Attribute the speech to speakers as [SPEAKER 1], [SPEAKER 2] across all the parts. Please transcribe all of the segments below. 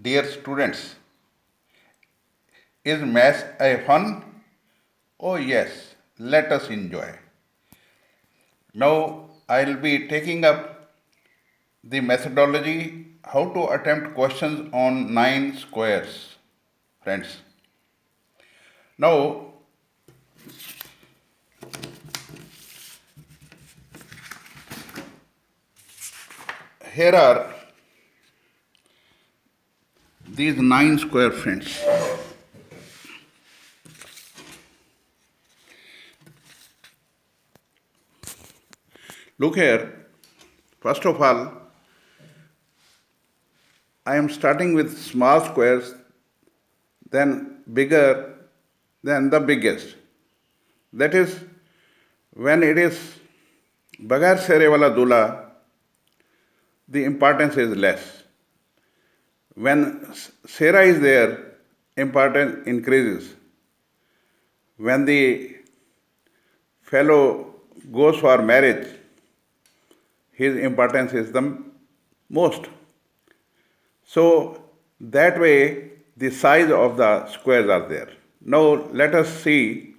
[SPEAKER 1] Dear students, is math a fun? Oh yes, let us enjoy. Now I'll be taking up the methodology how to attempt questions on 9 squares, friends. Now here are these 9 square, friends. Look here, first of all, I am starting with small squares, then bigger, then the biggest. That is, when it is बगैर सेरे वाला दूल्हा, the importance is less. When Sera is there, importance increases. When the fellow goes for marriage, his importance is the most. So that way the size of the squares are there. Now let us see.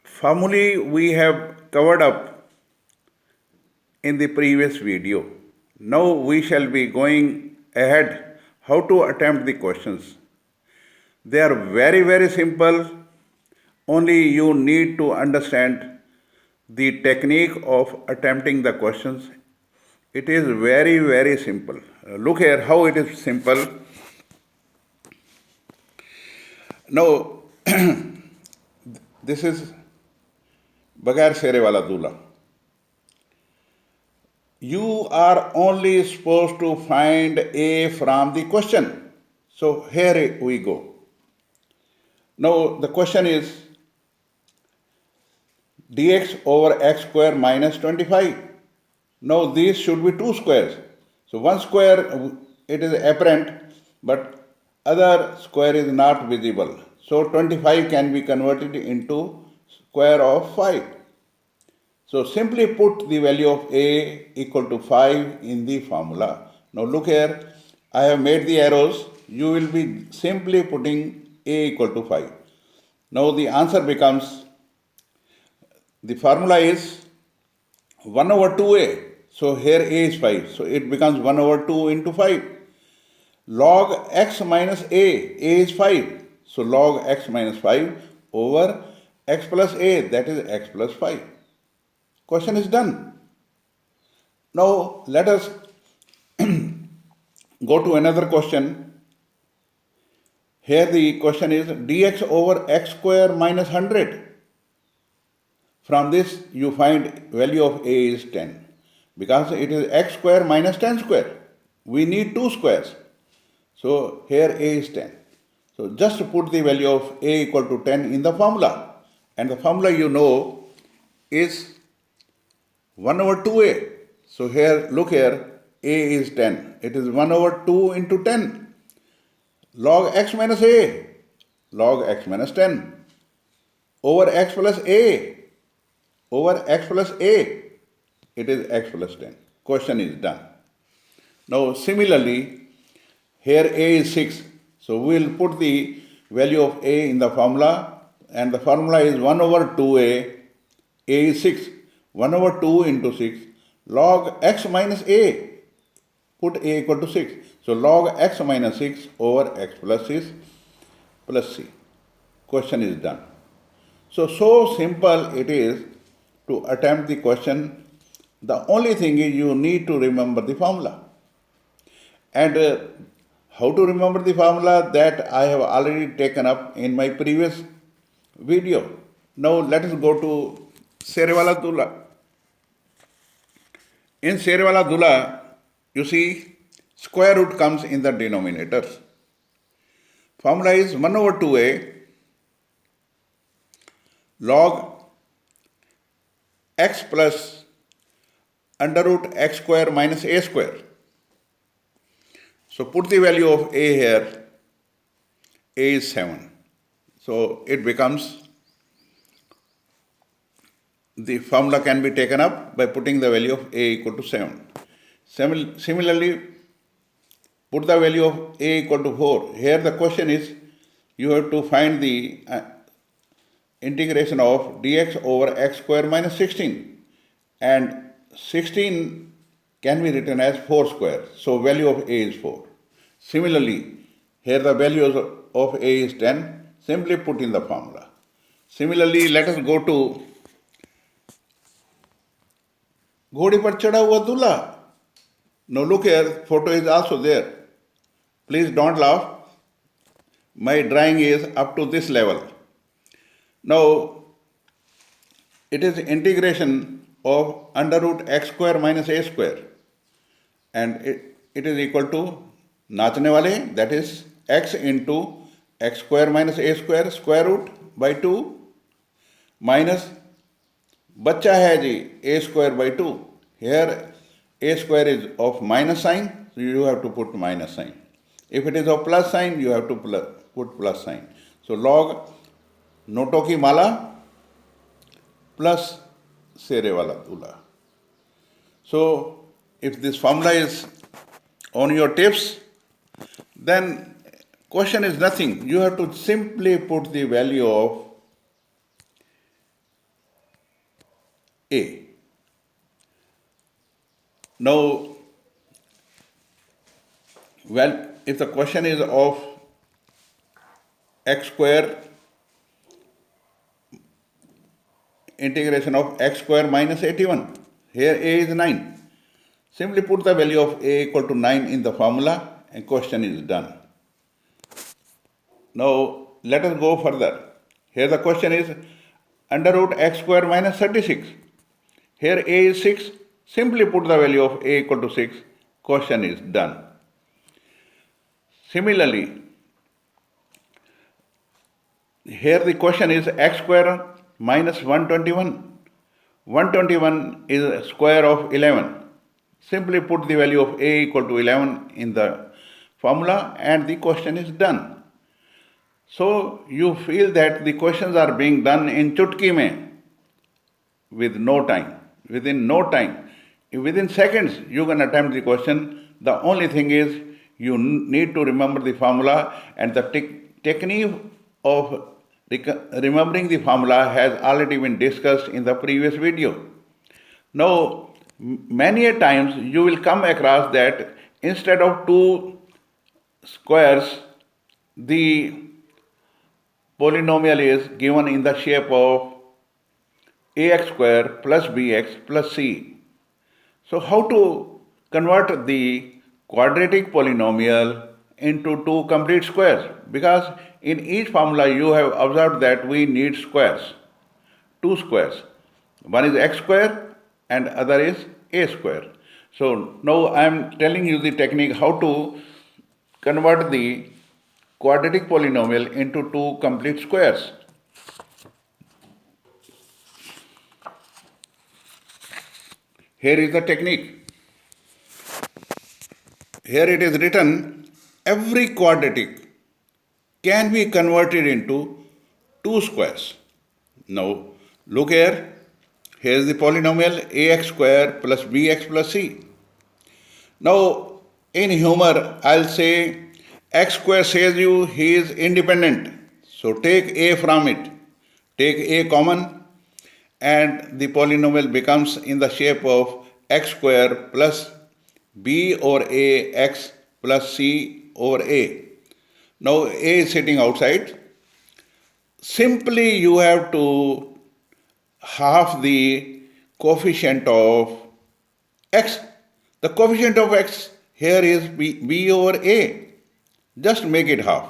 [SPEAKER 1] Formulae we have covered up in the previous video. Now we shall be going ahead how to attempt the questions. They are very simple. Only you need to understand the technique of attempting the questions. It is very simple. Look here how it is simple. Now this is बगैर सेरे वाला दूल्हा. You are only supposed to find A from the question. So here we go. Now the question is dx over x square minus 25. Now these should be two squares. So one square it is apparent, but other square is not visible. So 25 can be converted into square of 5. So simply put the value of A equal to 5 in the formula. Now look here, I have made the arrows. You will be simply putting A equal to 5. Now the answer becomes, the formula is 1 over 2A. So here A is 5. So it becomes 1 over 2 into 5. Log x minus A is 5. So log x minus 5 over x plus A, that is x plus 5. Question is done. Now let us go to another question. Here the question is dx over x square minus 100. From this you find value of A is 10. Because it is x square minus 10 square. We need two squares. So here A is 10. So just put the value of A equal to 10 in the formula. And the formula you know is 1 over 2A. So here, look here, A is 10. It is 1 over 2 into 10. Log x minus A. Log x minus 10. Over x plus A. Over x plus A. It is x plus 10. Question is done. Now similarly, here A is 6. So we will put the value of A in the formula. And the formula is 1 over 2A. A is 6. 1 over 2 into 6. Log x minus A. Put A equal to 6. So log x minus 6 over x plus 6 plus C. Question is done. So simple it is to attempt the question. The only thing is you need to remember the formula. And how to remember the formula, that I have already taken up in my previous video. Now let us go to Serewala Dula. In Serewala Dula, you see square root comes in the denominators. Formula is 1 over 2A log x plus under root x square minus A square. So put the value of A here. A is 7. So it becomes, the formula can be taken up by putting the value of A equal to 7. Similarly, put the value of a equal to 4. Here the question is, you have to find the integration of dx over x square minus 16. And 16 can be written as 4 square. So value of a is 4. Similarly, here the value of a is 10. Simply put in the formula. Similarly, let us go to घोड़े पर चढ़ा हुआ दूल्हा. Now look here, photo is also there. Please don't laugh. My drawing is up to this level. Now, it is integration of under root x square minus a square. And it is equal to नाचने वाले, that is x into x square minus a square root by 2 minus बच्चा है जी a square by 2. Here a square is of minus sign, so you have to put minus sign. If it is of plus sign, you have to put plus sign. So log नोटों की माला plus शेरे वाला दूल्हा. So if this formula is on your tips, then question is nothing. You have to simply put the value of a. Now, well, if the question is of x square integration of x square minus 81, here a is 9. Simply put the value of a equal to 9 in the formula and question is done. Now, let us go further. Here the question is under root x square minus 36. Here a is 6. Simply put the value of a equal to 6. Question is done. Similarly, here the question is x square minus 121. 121 is a square of 11. Simply put the value of a equal to 11 in the formula and the question is done. So you feel that the questions are being done in chutki mein with no time. Within no time. Within seconds you can attempt the question. The only thing is you need to remember the formula, and the technique of remembering the formula has already been discussed in the previous video. Now, many a times you will come across that instead of two squares, the polynomial is given in the shape of ax square plus bx plus c. So how to convert the quadratic polynomial into two complete squares? Because in each formula you have observed that we need squares, two squares. One is x square and other is a square. So now I am telling you the technique how to convert the quadratic polynomial into two complete squares. Here is the technique. Here it is written, every quadratic can be converted into two squares. Now, look here. Here is the polynomial ax square plus bx plus c. Now, in humor, I'll say x square says you he is independent. So take a from it. Take a common and the polynomial becomes in the shape of x square plus b over a x plus c over a. Now a is sitting outside. Simply you have to half the coefficient of x. The coefficient of x here is b over a. Just make it half.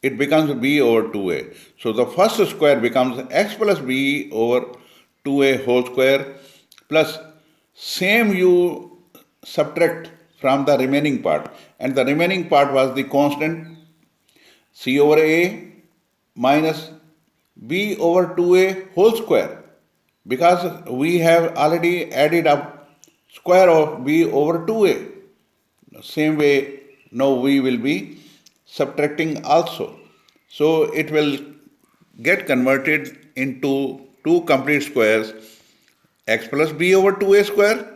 [SPEAKER 1] It becomes b over 2a. So the first square becomes x plus b over 2a whole square plus same you subtract from the remaining part, and the remaining part was the constant c over a minus b over 2a whole square, because we have already added up square of b over 2a. Same way now we will be subtracting also. So it will get converted into two complete squares, x plus b over 2a square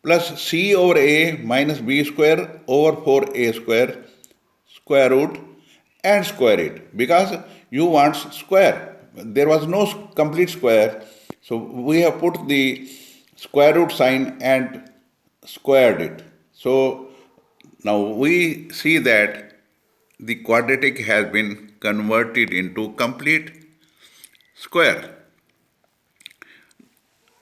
[SPEAKER 1] plus c over a minus b square over 4a square square root and square it because you want square. There was no complete square, so we have put the square root sign and squared it. So now we see that the quadratic has been converted into complete square.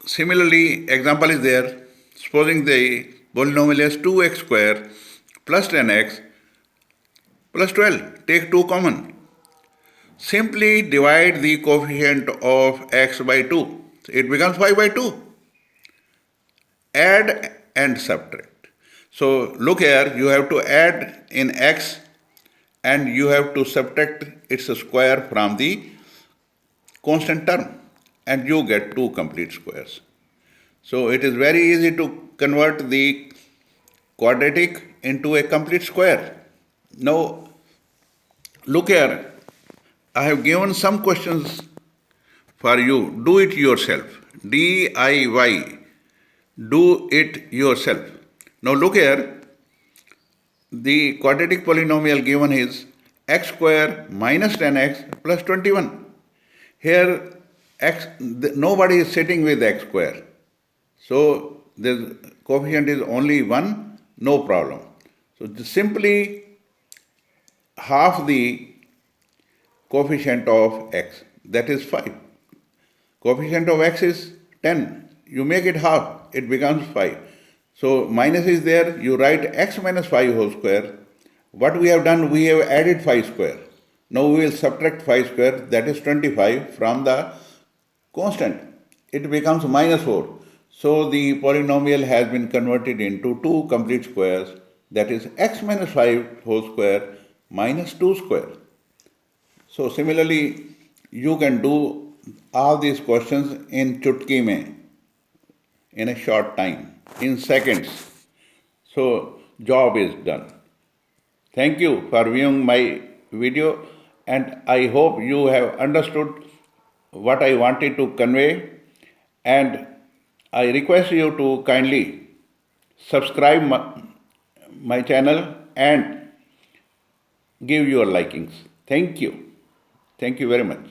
[SPEAKER 1] Similarly, example is there. Supposing the polynomial is 2x square plus 10x plus 12. Take 2 common. Simply divide the coefficient of x by 2. It becomes 5 by 2. Add and subtract. So look here, you have to add in x and you have to subtract its square from the constant term and you get 2 complete squares. So it is very easy to convert the quadratic into a complete square. Now look here, I have given some questions for you. Do it yourself. DIY. Do it yourself. Now look here, the quadratic polynomial given is x square minus 10x plus 21. Here nobody is sitting with x square. So the coefficient is only 1, no problem. So simply half the coefficient of x, that is 5. Coefficient of x is 10. You make it half, it becomes 5. So minus is there, you write x minus 5 whole square. What we have done, we have added 5 square. Now we will subtract 5 square, that is 25, from the constant. It becomes minus 4. So the polynomial has been converted into 2 complete squares, that is x minus 5 whole square minus 2 square. So similarly, you can do all these questions in chutki mein, in a short time, in seconds. So job is done. Thank you for viewing my video and I hope you have understood what I wanted to convey, and I request you to kindly subscribe my channel and give your likings. Thank you. Thank you very much.